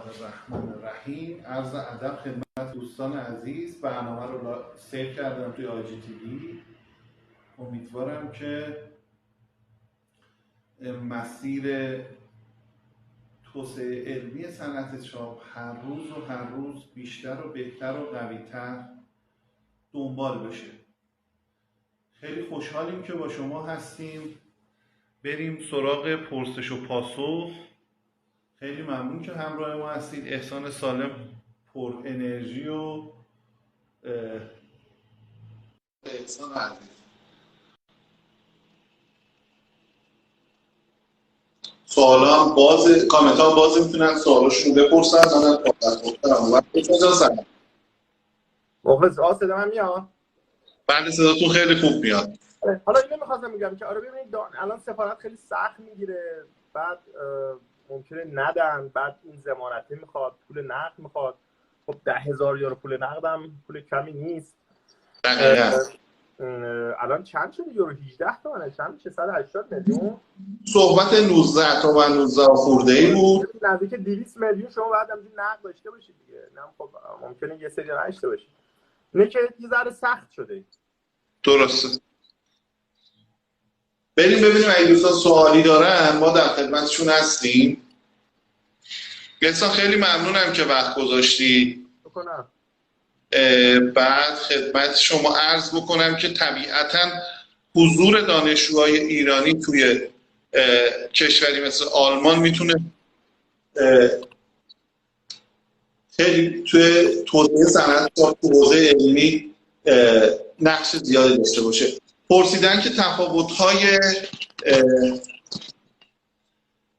الرحمن الرحیم. عرض ادب خدمت دوستان عزیز. برنامه رو سیو کردم توی آجی تیوی. امیدوارم که مسیر توسعه علمی صنعت چاپ هر روز بیشتر و بهتر و قوی‌تر دنبال بشه. خیلی خوشحالیم که با شما هستیم. بریم سراغ پرسش و پاسخ. خیلی ممنون که همراه ما هستید. احسان سالم پر انرژی و احسان عزیز. سوالا باز، کامنت ها باز، میتونن سوالاشون بپرسن. منم پاسخ گفتم و اجازه سلام. صدا من میاد؟ بله صداتون خیلی خوب میاد. حالا اینو می‌خواستم بگم که آره ببینید الان سفارت خیلی سخت میگیره، بعد ممکنه ندن، بعد این ضمانتی میخواد، پول نقد میخواد. خب 10,000 یورو پول نقدم پول کمی نیست. الان چند شده یورو؟ 18 تومنه، چند میشه؟ 180 میلیون. صحبت 19 تومن 19 خورده‌ای بود. نزدیک 200 میلیون شما بعد همین نقد داشته باشید دیگه. نه خب ممکنه یه سری نداشته باشید. اینه که یه ذره سخت شده. درسته. بریم ببینیم اگه دوستان سوالی دارن ما در خدمتشون هستیم. احسان خیلی ممنونم که وقت گذاشتی. بعد خدمت شما عرض بکنم که طبیعتاً حضور دانشجوهای ایرانی توی کشوری مثل آلمان میتونه خیلی توی توسعه صنعت تو حوزه علمی نقش زیادی داشته باشه. پرسیدن که تفاوت‌های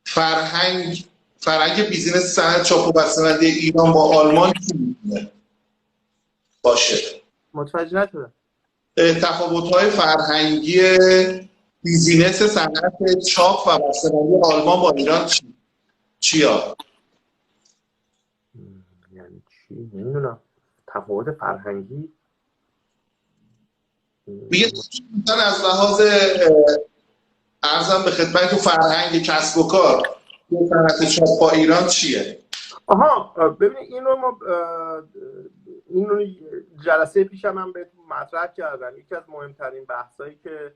فرهنگ بیزینس صنعت چاپ و بسته‌بندی ایران با آلمان چی میتونه باشه؟ متوجه نشدم. تفاوت‌های فرهنگی بیزینس صنعت چاپ و بسته‌بندی آلمان با ایران چیا؟ یعنی چی؟ نمیدونم. تفاوت فرهنگی مثلا از لحاظ ارزم به خدمت تو فرهنگ کسب و کار صنعت چاپ با ایران چیه؟ ببینید اینو جلسه پیشم هم بهتون مطرح کردم. یکی از مهمترین بحثایی که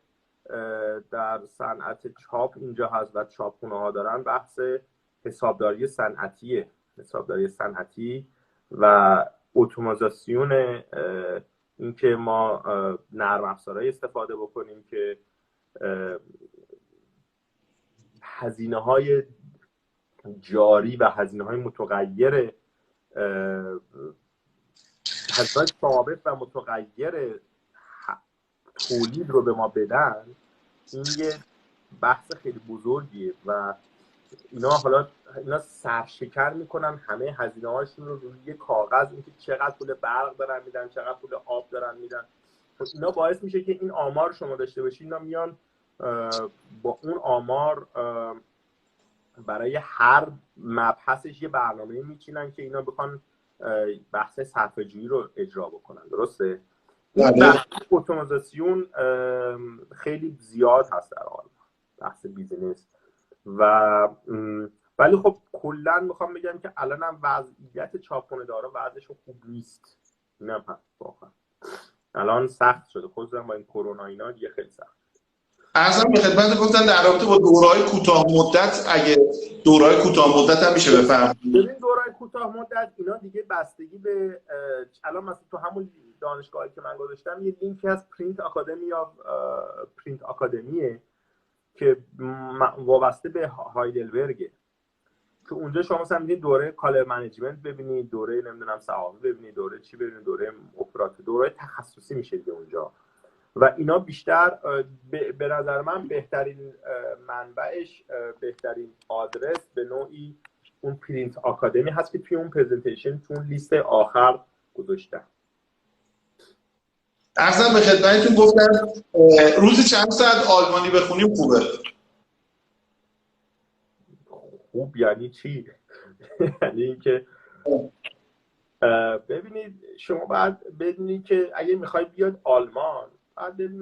در صنعت چاپ اینجا هست و چاپخونه‌ها دارن بحث حسابداری صنعتی و اتوماسیون. اینکه ما نرم افزارهایی استفاده بکنیم که هزینه‌های جاری و هزینه‌های متغیر، هزینه‌های ثابت و متغیر تولید رو به ما بدن. این یه بحث خیلی بزرگیه و اینا سرشکن میکنن همه هزینه‌هاشون رو روی یه کاغذ، اینکه چقدر پول برق دارن میدن، چقدر پول آب دارن میدن. اینا باعث میشه که این آمار شما داشته باشید. اینا میان با اون آمار برای هر مبحثش یه برنامه میچینن که اینا بخوان بحث صرفه‌جویی رو اجرا بکنن. درسته؟ این بحث اتوماسیون خیلی زیاد هست در آلمان، بحث بیزینس. ولی خب کلا میخوام بگم که الانم وضعیت چاپخونه‌دارا وضعش خوب نیست. اینم هست واقعا. الان سخت شده، خصوصا با این کرونا اینا دیگه خیلی سخت. ارزم به خدمت گفتن در رابطه با دوره‌های کوتاه مدت، اگه دوره‌های کوتاه مدت هم میشه بفهمید. ببین دوره‌های کوتاه مدت اینا دیگه بستگی به الان مثلا تو همون دانشگاهی که من گذاشتم یه لینکی از پرینت آکادمیه که وابسته به هایدلبرگ، که اونجا شما مثلا می‌بینید دوره کالر منیجمنت ببینید، دوره نمیدونم صحافی ببینید، دوره چی ببینید، دوره اپراتور، دوره تخصصی میشه دیگه اونجا. و اینا بیشتر به نظر من بهترین منبعش، بهترین آدرس به نوعی اون پرینت آکادمی هست که توی اون پرزنتیشن تو اون لیست آخر گذاشتم. ارزم به خدمتتون گفتن روزی چند ساعت آلمانی بخونیم خوبه؟ خوب یعنی چی؟ یعنی اینکه ببینید شما باید بدونید که اگه میخوای بیاد آلمان، بعد ببین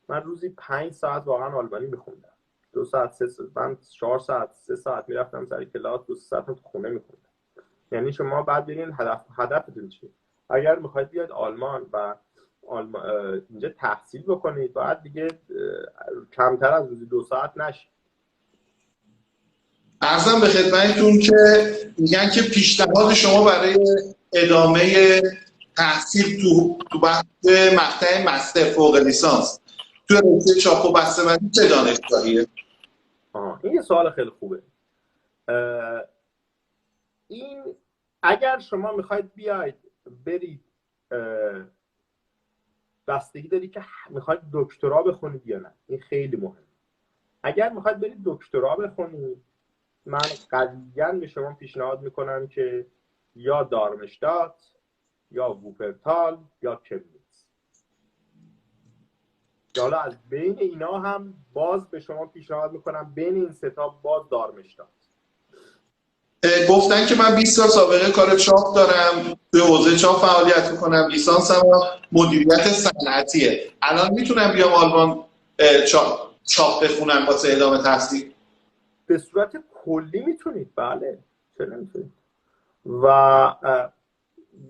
من روزی 5 ساعت واقعا آلمانی میخوندم. 2 ساعت 3 ساعت من 4 ساعت 3 ساعت میرفتم سر کلاس، 2 ساعت تو خونه میخوندم. یعنی شما بعد ببینید هدفتون چیه. اگر میخواید بیاید آلمان و اینجا تحصیل بکنید، باید دیگه کمتر از روزی 2 ساعت نشید. عرضم به خدمتتون که میگن که پیشنهاد شما برای ادامه تحصیل تو مقطع مستر فوق لیسانس تو رشته چاپ و بسته‌بندی چه دانشگاهیه؟ این یه سوال خیلی خوبه. این اگر شما میخواید بیاید برید، بستگی داری که میخواید دکترا بخونید یا نه. این خیلی مهمه. اگر میخواید برید دکترا بخونید، من قطعاً به شما پیشنهاد میکنم که یا دارمشتات یا ووپرتال یا کمنیتز. حالا از بین اینا هم باز به شما پیشنهاد میکنم بین این سه تا باز دارمشتات. گفتن که من 20 سال سابقه کار چاپ دارم، توی حوزه چاپ فعالیت میکنم، لیسانسم مدیریت صنعتیه. الان میتونم بیام آلمان چاپ بخونم واسه ادامه تحصیل؟ به صورت کلی میتونید، بله، چرا نمیتونید. و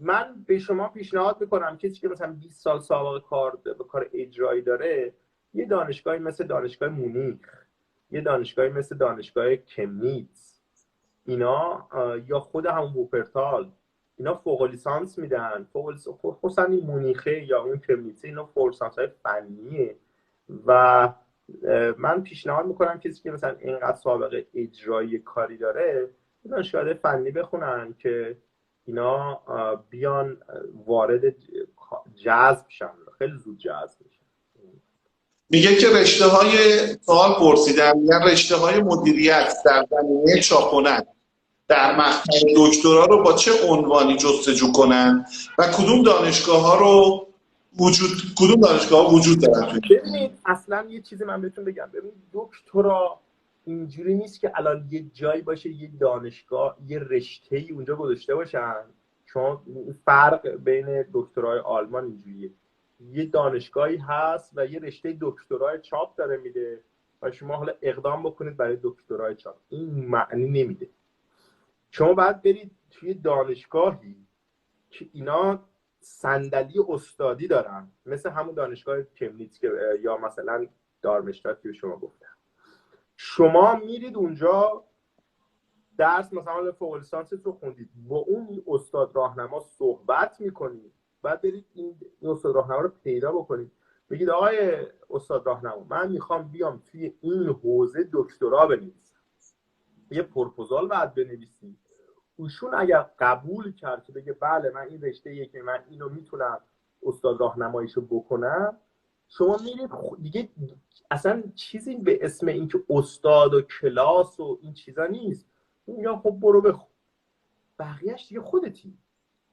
من به شما پیشنهاد میکنم کسی که مثلا 20 سال سابقه کار اجرایی داره، یه دانشگاهی مثل دانشگاه مونیخ، یه دانشگاهی مثل دانشگاه کمنیتز، اینا یا خود همون ووپرتال، اینا فوق لیسانس میدن. خصوصا این مونیخه یا اون کمنیتزه، اینا فوق لیسانس های فنیه. و من پیشنهاد میکنم کسی که مثلا اینقدر سابقه اجرایی کاری داره، دانشگاه فنی بخونن که اینا بیان وارد جذب شن، خیلی زود جذب میشن. میگه که رشته‌های سوال پرسیدم، میگن رشته‌های مدیریت در زمینه چاپ‌هنر در مقطع دکترا رو با چه عنوانی جستجو کنن و کدوم دانشگاه وجود دارن؟ ببینید اصلا یه چیزی من بهتون بگم، ببینید دکترا اینجوری نیست که الان یه جایی باشه یه دانشگاه یه رشته‌ای اونجا گذاشته باشن. چون فرق بین دکترای آلمان اینجوریه، یه دانشگاهی هست و یه رشته دکترای چاپ داره میده و شما حالا اقدام بکنید برای دکترای چاپ. این معنی نمیده. شما باید برید توی دانشگاهی که اینا صندلی استادی دارن، مثل همون دانشگاه کمنیتز یا مثلا دارمشتات که شما گفتم. شما میرید اونجا درس مثلا فوق لیسانس رو خوندید، با اون استاد راهنما صحبت میکنید، بعد برید این استاد راهنما رو پیدا بکنید، بگید آقای استاد راهنما من میخوام بیام توی این حوزه دکترا بنویسم، یه پروپوزال بعد بنویسید. ایشون اگر قبول کرد که بگه بله من این رشته‌ایه که من اینو میتونم استاد راهنماییشو بکنم، شما میرید دیگه اصلا چیزی به اسم این که استاد و کلاس و این چیزا نیست. میگم خب برو بخون، بقیه‌اش دیگه خودتی.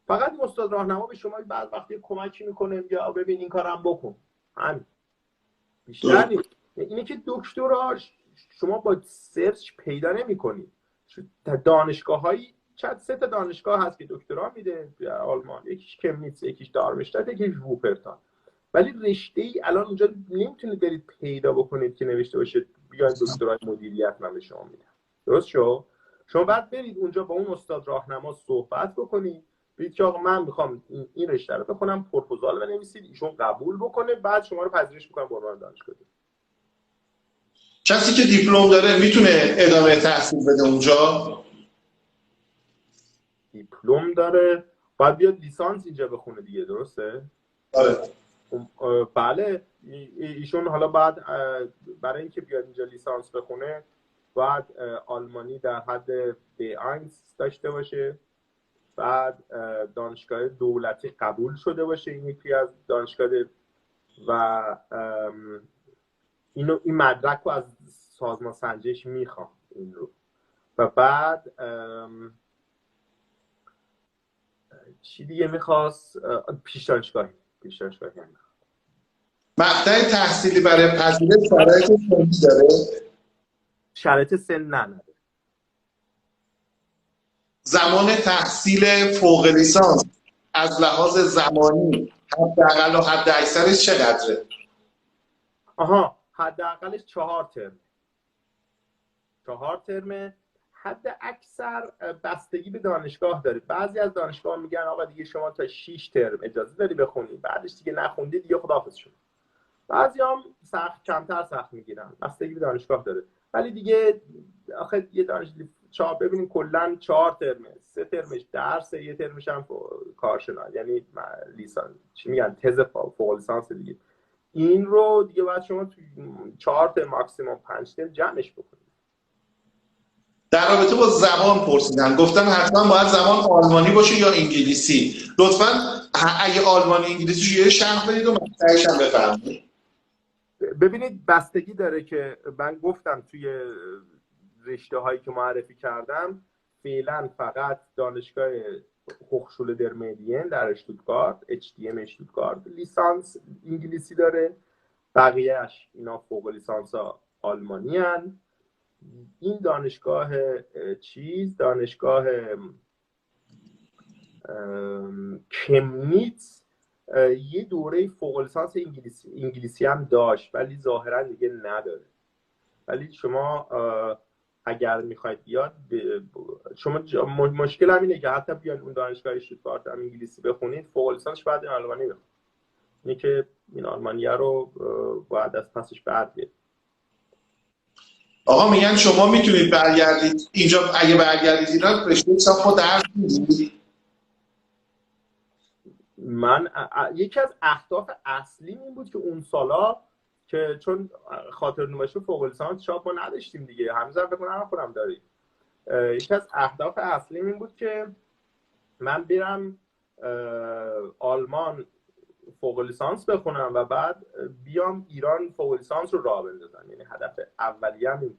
فقط استاد راهنما به شما بعد وقتی کمکی میکنه میگه ببین این کارم بکن، همین، بیشتر نیست. اینه که دکترا شما با سرچ پیدا نمی‌کنید. دانشگاه‌هایی چند 3 تا دانشگاه هست که دکترا میده در آلمان، یکیش کمنیتز، یکیش دارمشتات، یکیش ووپرتال. ولی رشته‌ای الان اونجا نمیتونید برید پیدا بکنید که نوشته باشه بیاین دکترای مدیریت من به شما میدم. درست شو؟ شما بعد برید اونجا با اون استاد راهنما صحبت بکنید، بگید که آقا من میخوام این رشته رو بخونم، پروپوزال بنویسید، ایشون قبول بکنه، بعد شما رو پذیرش میکنن به عنوان دانشگاه. کسی که دیپلم داره میتونه ادامه تحصیل بده اونجا؟ دیپلم داره باید بیاد لیسانس اینجا بخونه دیگه، درسته؟ آره. بله، ایشون حالا بعد برای اینکه بیاد اینجا لیسانس بخونه باید آلمانی در حد B1 داشته باشه، بعد دانشگاه دولتی قبول شده باشه، این یکی از دانشگاه، و این مدرک رو از سازمان سنجش میخوام این رو. و بعد چی دیگه میخواست؟ پیش دانشگاهی هم. مقطع تحصیلی برای پذیرش شرایط سنی داره؟ شرایط سن نداره. زمان تحصیل فوق لیسانس از لحاظ زمانی حداقل و حد اکثرش چقدره؟ حداقلش 4 ترمه. حد اکثر بستگی به دانشگاه داره. بعضی از دانشگاه میگن آقا دیگه شما تا 6 ترم اجازه داری بخونی، بعدش دیگه نخوندی دیگه خداحافظ شد. بعضی هم کمتر سخت میگیرن، بستگی به دانشگاه داره. ولی دیگه آخه یه دانشگاه ببینیم کلا 4 ترمه، 3 ترمش درس، یه ترمش هم کارشناس، یعنی لیسانس چی میگن، تز فوق لیسانس دیگه. این رو دیگه بعد شما تو 4 ترم ماکسیمم 5 ترم جمعش بکنید. در رابطه با زبان پرسیدن، گفتن حتما باید زبان آلمانی باشه یا انگلیسی. لطفا اگه آلمانی انگلیسی رو یه شرح بدید و مقطعش هم بفرمایید. ببینید بستگی داره که من گفتم توی رشته هایی که معرفی کردم فعلا فقط دانشگاه هوخشوله در مدین در اشتوتگارت، HTM اشتوتگارت لیسانس انگلیسی داره، بقیهش اینا فوق لیسانس ها آلمانی هن. این دانشگاه دانشگاه کمنیتز یه دوره فوق لیسانس انگلیسی هم داشت ولی ظاهرا دیگه نداره. ولی شما اگر میخواید بیاد شما مشکل هم اینه که حتی بیان اون دانشگاه اشتوتگارت هم انگلیسی بخونید، فوق لیسانسش باید آلمانی بخونید. اینه که این آلمانیه رو باید از پسش برگردید. آقا میگن شما میتونید برگردید اینجا، اگه برگردید ایران رشته چاپ درس میدید؟ من یکی از اهداف اصلیم این بود که اون سالا که چون خاطر نوشته فوق لیسانس چاپ ما نداشتیم دیگه، هنوزم فکر کنم خودم داریم، یکی از اهداف اصلیم این بود که من برم آلمان فوق لیسانس بخونم و بعد بیام ایران فوق لیسانس رو راه بندازم. یعنی هدف اولیه‌ام این.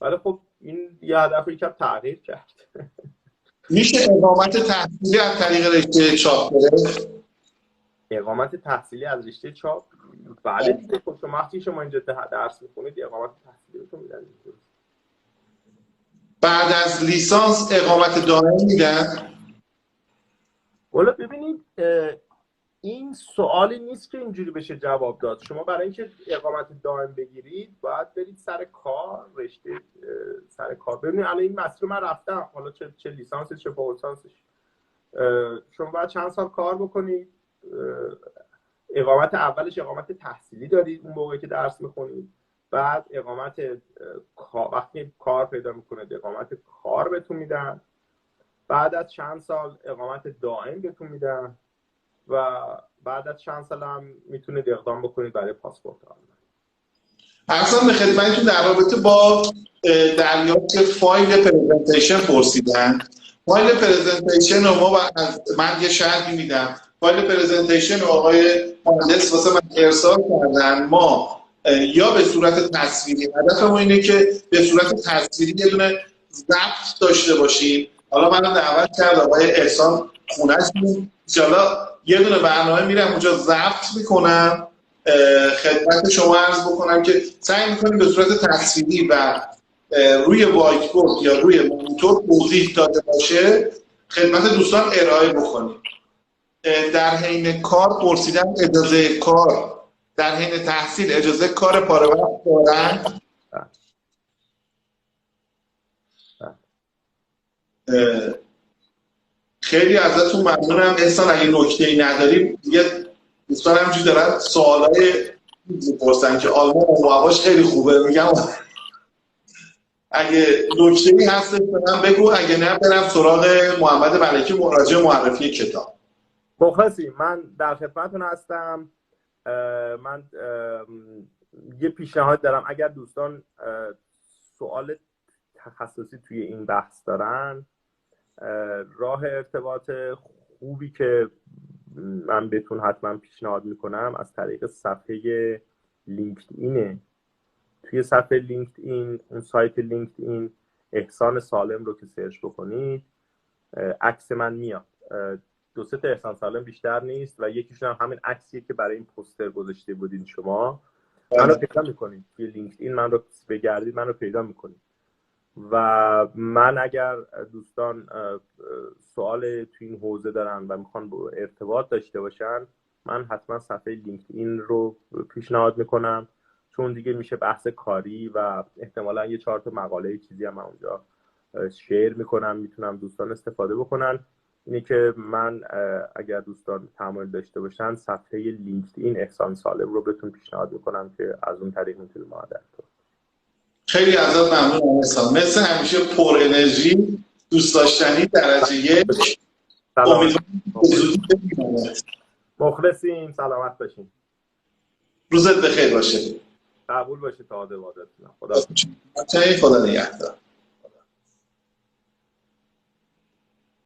ولی خب این یه هدفی که تغییر کرد. میشه اقامت تحصیلی از طریق رشته چاپ گرفت؟ اقامت تحصیلی از رشته چاپ؟ بله دیگه. خب شما وقتی شما اینجا درس می‌خونید اقامت تحصیلی بهتون میدن. بعد از لیسانس اقامت دائم میدن؟ والا ببینید این سوالی نیست که اینجوری بشه جواب داد. شما برای اینکه اقامت دائم بگیرید باید برید سر کار، رشته سر کار. ببینید الان این مسیر من رفتم، حالا چه لیسانسش چه فوق لیسانسش، شما باید چند سال کار بکنید. اقامت اولش اقامت تحصیلی دارید اون موقعی که درس میخونید، بعد اقامت وقتی کار پیدا میکنید اقامت کار بهتون میدن، بعد از چند سال اقامت دائم بهتون میدن و بعد از چند سال هم میتونید اقدام بکنید برای پاسپورت آلمان. اصلا به خدمتتون در رابطه با دریافت فایل پرزنتیشن پرسیدن. فایل پرزنتیشن رو من یه شرحی میدم. فایل پرزنتیشن رو آقای مهندس واسه من ارسال کردن. ما یا به صورت تصویری، هدفمون اینه که به صورت تصویری یه دونه ضبط داشته باشیم. حالا منو دعوت کرد آقای احسان خونه‌اش بود، انشالله یه دونه برنامه میرم اونجا ضبط میکنم، خدمت شما عرض بکنم که سعی میکنیم به صورت تصویری و روی وایت بورد یا روی مانیتور توضیح داده باشه خدمت دوستان ارائه بکنیم. در حین کار پرسیدن اجازه کار، در حین تحصیل اجازه کار پاره وقت دارن؟ خیلی ازتون ممنونم. احسان اگه نکته‌ای نداریم دیگه، دوستان همینجوری دارن سوالای میپرسن که آلمان و هواش خیلی خوبه. میگم اگه نکته‌ای هست به من بگو، اگه نه برم سراغ محمد ملکی مراجع معرفی کتاب. مخلصی، من در خدمتتون هستم. من یه پیشنهاد دارم، اگر دوستان سوال تخصصی توی این بحث دارن، راه ارتباط خوبی که من بهتون حتما پیشنهاد میکنم از طریق صفحه لینکدینه. توی صفحه لینکدین، اون سایت لینکدین، احسان سالم رو که سرچ بکنید عکس من میاد. 2-3 تا احسان سالم بیشتر نیست و یکیشون هم همین عکسیه که برای این پوستر گذاشته بودین شما. منو پیدا میکنید توی لینکدین، من رو بگردید منو پیدا میکنید. و من اگر دوستان سوال توی این حوزه دارن و میخوان ارتباط داشته باشن، من حتما صفحه لینکدین رو پیشنهاد میکنم، چون دیگه میشه بحث کاری و احتمالا یه 4 تا مقاله چیزی هم اونجا شیر میکنم، میتونم دوستان استفاده بکنن. اینه که من اگر دوستان تمایل داشته باشن صفحه لینکدین احسان سالم رو بهتون پیشنهاد میکنم که از اون طریق میتونید ما در خیلی ازت ممنونم احسان، مثل همیشه پر انرژی، دوست داشتنی درجه 1. امیدوارم زودی ببینمت. مخلصیم، سلامت باشین، روزت بخیر باشه. قبول باشه تا عادت. خدا خدا نگهدار.